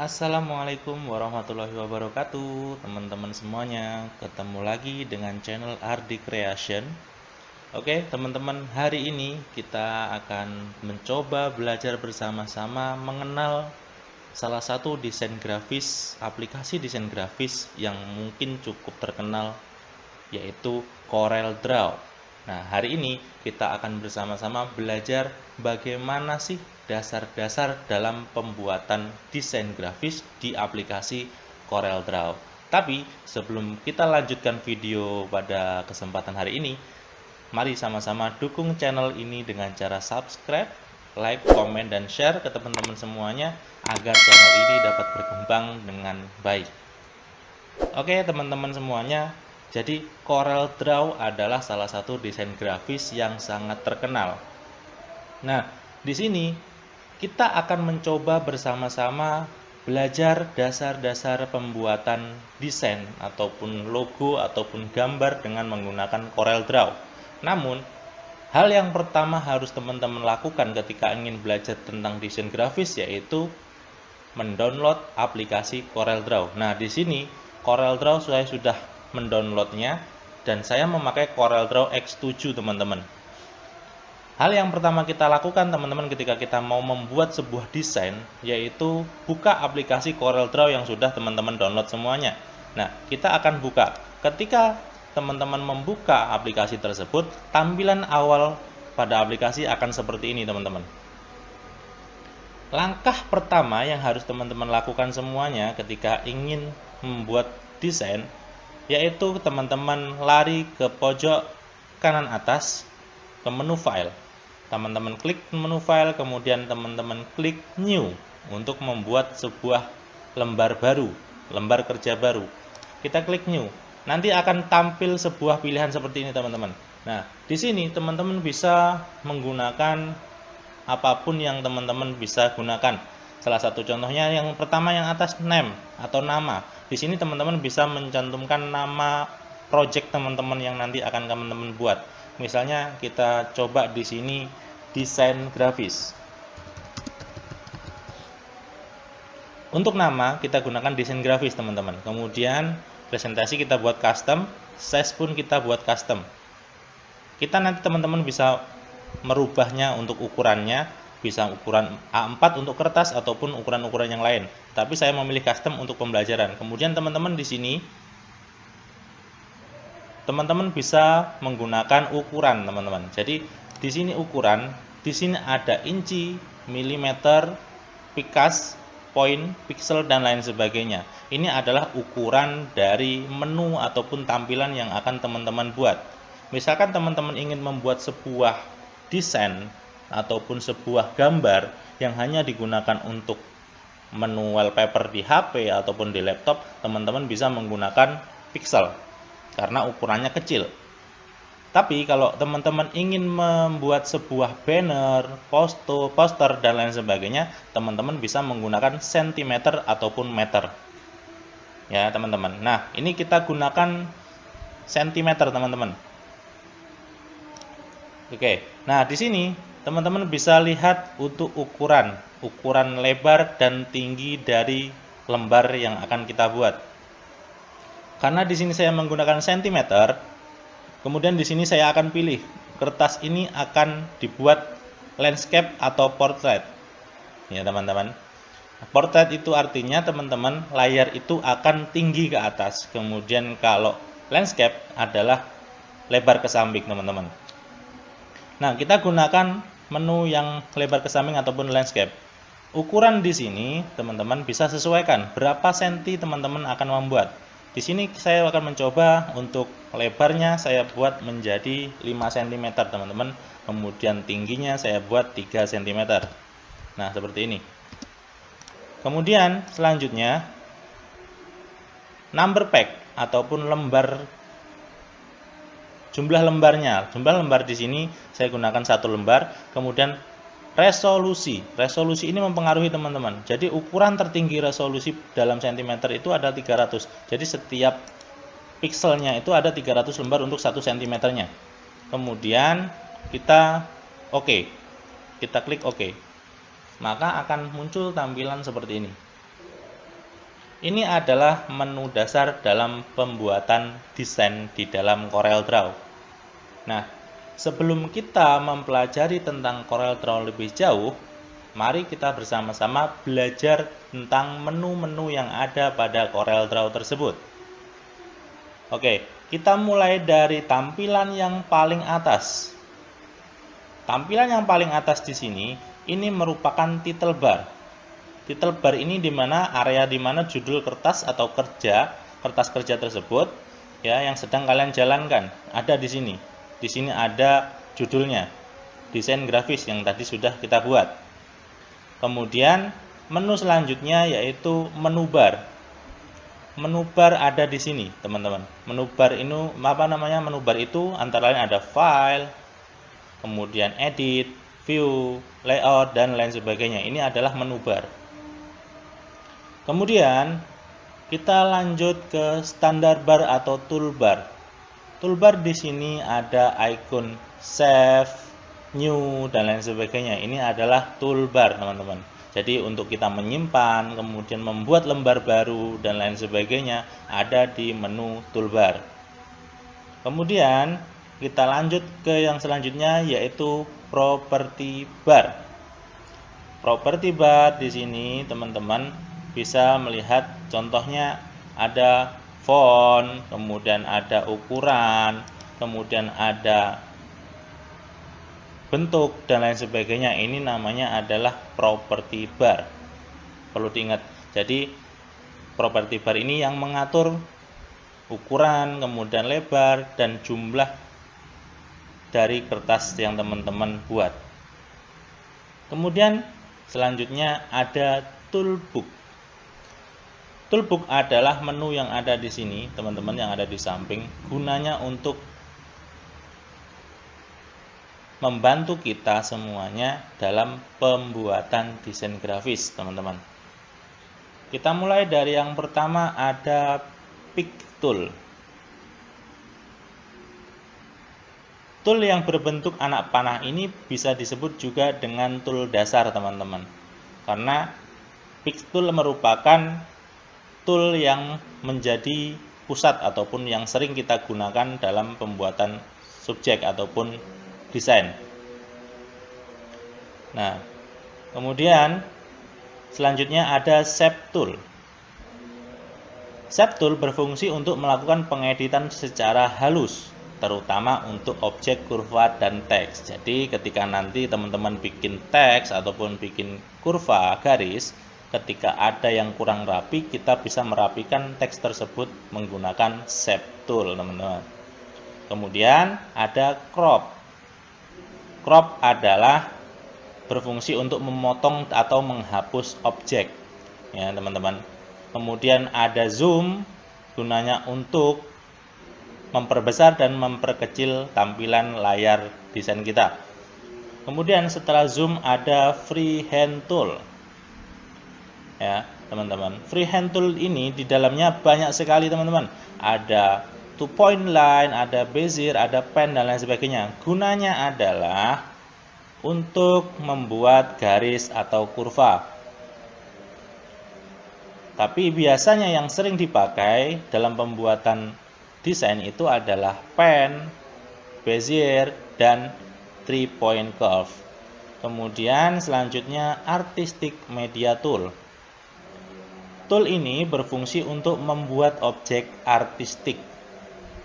Assalamualaikum warahmatullahi wabarakatuh, teman-teman semuanya. Ketemu lagi dengan channel Ardi Creation. Oke, teman-teman, hari ini kita akan mencoba belajar bersama-sama mengenal salah satu desain grafis, aplikasi desain grafis yang mungkin cukup terkenal, yaitu CorelDRAW. Nah, hari ini kita akan bersama-sama belajar bagaimana sih dasar-dasar dalam pembuatan desain grafis di aplikasi CorelDRAW. Tapi sebelum kita lanjutkan video pada kesempatan hari ini, mari sama-sama dukung channel ini dengan cara subscribe, like, komen, dan share ke teman-teman semuanya agar channel ini dapat berkembang dengan baik. Oke, teman-teman semuanya, jadi CorelDRAW adalah salah satu desain grafis yang sangat terkenal. Nah, di sini kita akan mencoba bersama-sama belajar dasar-dasar pembuatan desain ataupun logo ataupun gambar dengan menggunakan CorelDRAW. Namun, hal yang pertama harus teman-teman lakukan ketika ingin belajar tentang desain grafis yaitu mendownload aplikasi CorelDRAW. Nah, di sini CorelDRAW saya sudah mendownloadnya dan saya memakai CorelDRAW X7, teman-teman. Hal yang pertama kita lakukan, teman-teman, ketika kita mau membuat sebuah desain yaitu buka aplikasi CorelDRAW yang sudah teman-teman download semuanya. Nah, kita akan buka. Ketika teman-teman membuka aplikasi tersebut, tampilan awal pada aplikasi akan seperti ini, teman-teman. Langkah pertama yang harus teman-teman lakukan semuanya ketika ingin membuat desain yaitu teman-teman lari ke pojok kanan atas ke menu file. Teman-teman klik menu file, kemudian teman-teman klik new untuk membuat sebuah lembar baru, lembar kerja baru. Kita klik new. Nanti akan tampil sebuah pilihan seperti ini, teman-teman. Nah, di sini teman-teman bisa menggunakan apapun yang teman-teman bisa gunakan. Salah satu contohnya yang pertama yang atas name atau nama. Di sini teman-teman bisa mencantumkan nama project teman-teman yang nanti akan teman-teman buat. Misalnya kita coba di sini desain grafis. Untuk nama kita gunakan desain grafis, teman-teman. Kemudian presentasi kita buat custom, size pun kita buat custom. Kita nanti teman-teman bisa merubahnya untuk ukurannya, bisa ukuran A4 untuk kertas ataupun ukuran-ukuran yang lain. Tapi saya memilih custom untuk pembelajaran. Kemudian teman-teman di sini teman-teman bisa menggunakan ukuran, teman-teman. Jadi di sini ukuran, di sini ada inci, milimeter, pikas, poin, pixel, dan lain sebagainya. Ini adalah ukuran dari menu ataupun tampilan yang akan teman-teman buat. Misalkan teman-teman ingin membuat sebuah desain ataupun sebuah gambar yang hanya digunakan untuk menu wallpaper di HP ataupun di laptop, teman-teman bisa menggunakan pixel karena ukurannya kecil. Tapi kalau teman-teman ingin membuat sebuah banner, poster, dan lain sebagainya, teman-teman bisa menggunakan sentimeter ataupun meter. Ya, teman-teman. Nah, ini kita gunakan sentimeter, teman-teman. Oke. Nah, di sini teman-teman bisa lihat untuk ukuran lebar dan tinggi dari lembar yang akan kita buat. Karena di sini saya menggunakan sentimeter, kemudian di sini saya akan pilih kertas ini akan dibuat landscape atau portrait. Ya, teman-teman. Portrait itu artinya teman-teman layar itu akan tinggi ke atas. Kemudian kalau landscape adalah lebar ke samping, teman-teman. Nah, kita gunakan menu yang lebar ke samping ataupun landscape. Ukuran di sini teman-teman bisa sesuaikan berapa senti teman-teman akan membuat. Di sini saya akan mencoba untuk lebarnya saya buat menjadi 5 cm, teman-teman. Kemudian tingginya saya buat 3 cm. Nah, seperti ini. Kemudian selanjutnya number pack ataupun jumlah lembarnya. Jumlah lembar di sini saya gunakan 1 lembar. Kemudian resolusi ini mempengaruhi, teman-teman. Jadi ukuran tertinggi resolusi dalam sentimeter itu ada 300. Jadi setiap pixelnya itu ada 300 lembar untuk 1 cm-nya. Kemudian kita kita klik OK. Maka akan muncul tampilan seperti ini. Ini adalah menu dasar dalam pembuatan desain di dalam CorelDRAW. Nah, sebelum kita mempelajari tentang CorelDRAW lebih jauh, mari kita bersama-sama belajar tentang menu-menu yang ada pada CorelDRAW tersebut. Oke, kita mulai dari tampilan yang paling atas. Tampilan yang paling atas di sini, ini merupakan title bar. Title bar ini dimana area dimana judul kertas atau kertas kerja tersebut ya yang sedang kalian jalankan ada di sini. Di sini ada judulnya, desain grafis yang tadi sudah kita buat. Kemudian menu selanjutnya yaitu menu bar. Menu bar ada di sini, teman-teman. Menu bar ini Menu bar itu antara lain ada file, kemudian edit, view, layout dan lain sebagainya. Ini adalah menu bar. Kemudian kita lanjut ke standar bar atau toolbar. Toolbar di sini ada icon save, new dan lain sebagainya. Ini adalah toolbar, teman-teman. Jadi untuk kita menyimpan, kemudian membuat lembar baru dan lain sebagainya ada di menu toolbar. Kemudian kita lanjut ke yang selanjutnya yaitu property bar. Property bar di sini, teman-teman bisa melihat contohnya ada font, kemudian ada ukuran, kemudian ada bentuk dan lain sebagainya. Ini namanya adalah property bar. Perlu diingat. Jadi property bar ini yang mengatur ukuran, kemudian lebar dan jumlah dari kertas yang teman-teman buat. Kemudian selanjutnya ada toolbook. Toolbook adalah menu yang ada di sini, teman-teman, yang ada di samping, gunanya untuk membantu kita semuanya dalam pembuatan desain grafis, teman-teman. Kita mulai dari yang pertama ada pick tool. Tool yang berbentuk anak panah ini bisa disebut juga dengan tool dasar, teman-teman. Karena pick tool merupakan tool yang menjadi pusat ataupun yang sering kita gunakan dalam pembuatan subjek ataupun desain. Nah, kemudian selanjutnya ada shape tool. Shape tool berfungsi untuk melakukan pengeditan secara halus, terutama untuk objek, kurva, dan teks. Jadi ketika nanti teman-teman bikin teks ataupun bikin kurva, garis, ketika ada yang kurang rapi, kita bisa merapikan teks tersebut menggunakan shape tool, teman-teman. Kemudian ada crop. Crop adalah berfungsi untuk memotong atau menghapus objek, ya, teman-teman. Kemudian ada zoom, gunanya untuk memperbesar dan memperkecil tampilan layar desain kita. Kemudian setelah zoom ada freehand tool. Ya, teman-teman. Freehand tool ini di dalamnya banyak sekali, teman-teman. Ada 2-point line, ada bezier, ada pen dan lain sebagainya. Gunanya adalah untuk membuat garis atau kurva. Tapi biasanya yang sering dipakai dalam pembuatan desain itu adalah pen, bezier dan 3-point curve. Kemudian selanjutnya artistic media tool. Tool ini berfungsi untuk membuat objek artistik,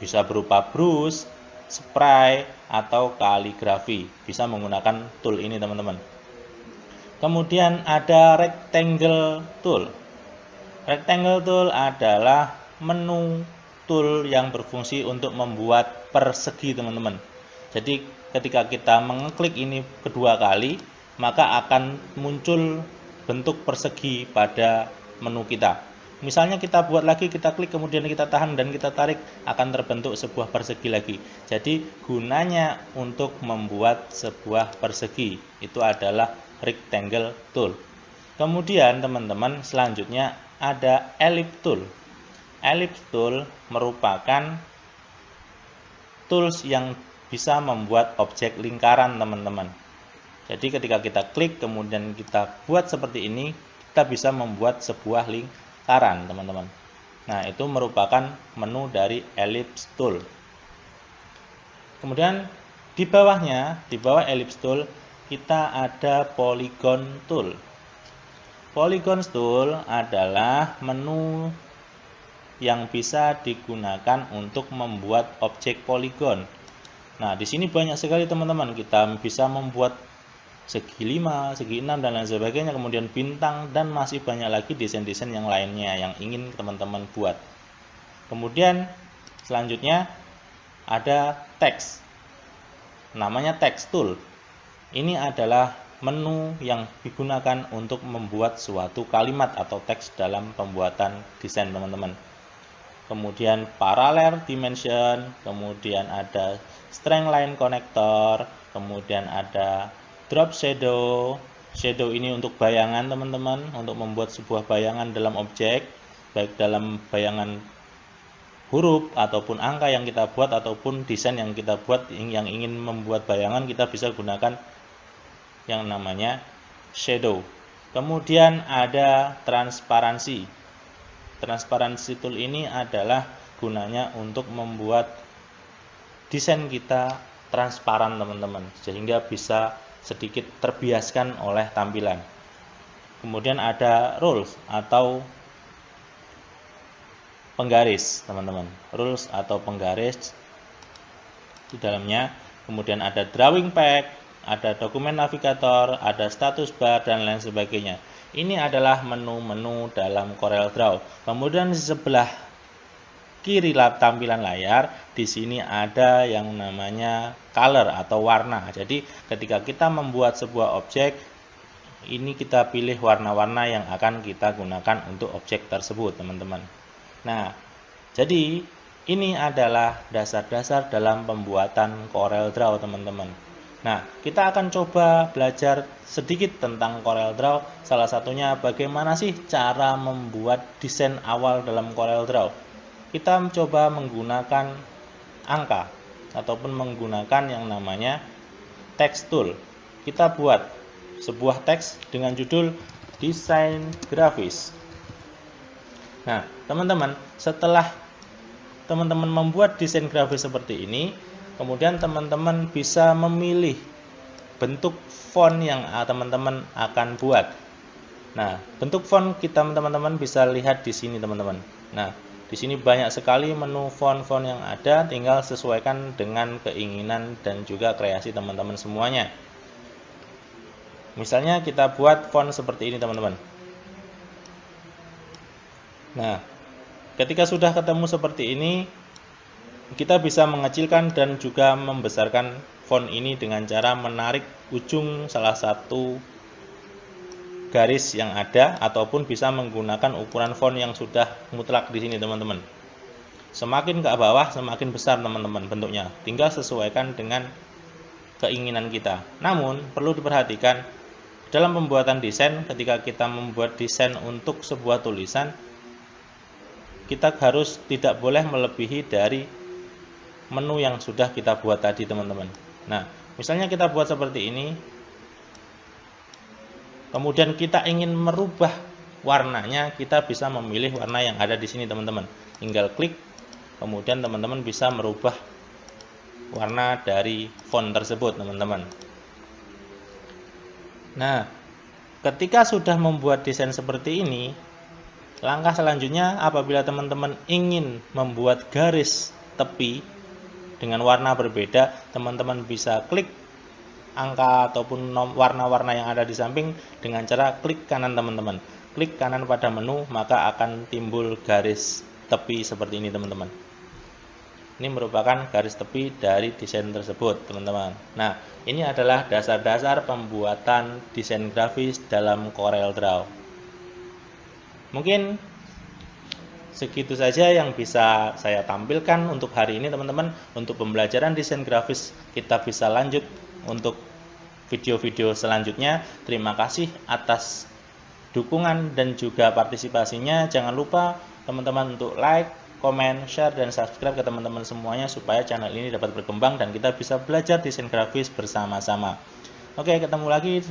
bisa berupa brush, spray, atau kaligrafi. Bisa menggunakan tool ini, teman-teman. Kemudian ada rectangle tool. Rectangle tool adalah menu tool yang berfungsi untuk membuat persegi, teman-teman. Jadi ketika kita mengeklik ini kedua kali, maka akan muncul bentuk persegi pada menu kita. Misalnya kita buat lagi, kita klik, kemudian kita tahan dan kita tarik, akan terbentuk sebuah persegi lagi. Jadi gunanya untuk membuat sebuah persegi itu adalah rectangle tool. Kemudian teman-teman selanjutnya ada ellipse tool. Ellipse tool merupakan tools yang bisa membuat objek lingkaran, teman-teman. Jadi ketika kita klik kemudian kita buat seperti ini, kita bisa membuat sebuah lingkaran, teman-teman. Nah, itu merupakan menu dari ellipse tool. Kemudian di bawahnya, di bawah ellipse tool, kita ada polygon tool. Polygon tool adalah menu yang bisa digunakan untuk membuat objek poligon. Nah, di sini banyak sekali teman-teman. Kita bisa membuat segi 5, segi 6 dan lain sebagainya, kemudian bintang, dan masih banyak lagi desain-desain yang lainnya yang ingin teman-teman buat. Kemudian selanjutnya ada text, namanya text tool. Ini adalah menu yang digunakan untuk membuat suatu kalimat atau teks dalam pembuatan desain, teman-teman. Kemudian parallel dimension, kemudian ada strength line connector, kemudian ada drop shadow. Shadow ini untuk bayangan, teman-teman, untuk membuat sebuah bayangan dalam objek, baik dalam bayangan huruf ataupun angka yang kita buat ataupun desain yang kita buat yang ingin membuat bayangan, kita bisa gunakan yang namanya shadow. Kemudian ada transparansi. Transparansi tool ini adalah gunanya untuk membuat desain kita transparan, teman-teman, sehingga bisa sedikit terbiaskan oleh tampilan. Kemudian ada rules atau penggaris, teman-teman. Rules atau penggaris di dalamnya. Kemudian ada drawing pad, ada dokumen navigator, ada status bar dan lain sebagainya. Ini adalah menu-menu dalam CorelDRAW. Kemudian di sebelah kiri tampilan layar, di sini ada yang namanya color atau warna. Jadi ketika kita membuat sebuah objek, ini kita pilih warna-warna yang akan kita gunakan untuk objek tersebut, teman-teman. Nah, jadi ini adalah dasar-dasar dalam pembuatan CorelDRAW, teman-teman. Nah, kita akan coba belajar sedikit tentang CorelDRAW. Salah satunya bagaimana sih cara membuat desain awal dalam CorelDRAW. Kita coba menggunakan angka ataupun menggunakan yang namanya text tool. Kita buat sebuah teks dengan judul desain grafis. Nah, teman-teman, setelah teman-teman membuat desain grafis seperti ini, kemudian teman-teman bisa memilih bentuk font yang teman-teman akan buat. Nah, bentuk font kita teman-teman bisa lihat di sini, teman-teman. Nah, di sini banyak sekali menu font-font yang ada, tinggal sesuaikan dengan keinginan dan juga kreasi teman-teman semuanya. Misalnya kita buat font seperti ini, teman-teman. Nah, ketika sudah ketemu seperti ini, kita bisa mengecilkan dan juga membesarkan font ini dengan cara menarik ujung salah satu garis yang ada, ataupun bisa menggunakan ukuran font yang sudah mutlak di sini, teman-teman. Semakin ke bawah semakin besar, teman-teman, bentuknya. Tinggal sesuaikan dengan keinginan kita. Namun perlu diperhatikan dalam pembuatan desain, ketika kita membuat desain untuk sebuah tulisan, kita harus tidak boleh melebihi dari menu yang sudah kita buat tadi, teman-teman. Nah, misalnya kita buat seperti ini, kemudian kita ingin merubah warnanya, kita bisa memilih warna yang ada di sini, teman-teman. Tinggal klik, kemudian teman-teman bisa merubah warna dari font tersebut, teman-teman. Nah, ketika sudah membuat desain seperti ini, langkah selanjutnya apabila teman-teman ingin membuat garis tepi dengan warna berbeda, teman-teman bisa klik angka ataupun warna-warna yang ada di samping dengan cara klik kanan, teman-teman. Klik kanan pada menu, maka akan timbul garis tepi seperti ini, teman-teman. Ini merupakan garis tepi dari desain tersebut, teman-teman. Nah, ini adalah dasar-dasar pembuatan desain grafis dalam CorelDRAW. Mungkin segitu saja yang bisa saya tampilkan untuk hari ini, teman-teman. Untuk pembelajaran desain grafis kita bisa lanjut untuk video-video selanjutnya. Terima kasih atas dukungan dan juga partisipasinya. Jangan lupa teman-teman untuk like, komen, share, dan subscribe ke teman-teman semuanya supaya channel ini dapat berkembang dan kita bisa belajar desain grafis bersama-sama. Oke, ketemu lagi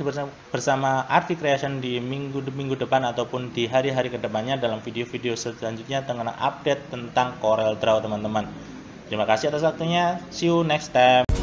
bersama Ardi Creation di minggu depan ataupun di hari-hari kedepannya dalam video-video selanjutnya tentang update tentang Corel Draw teman-teman. Terima kasih atas waktunya. See you next time.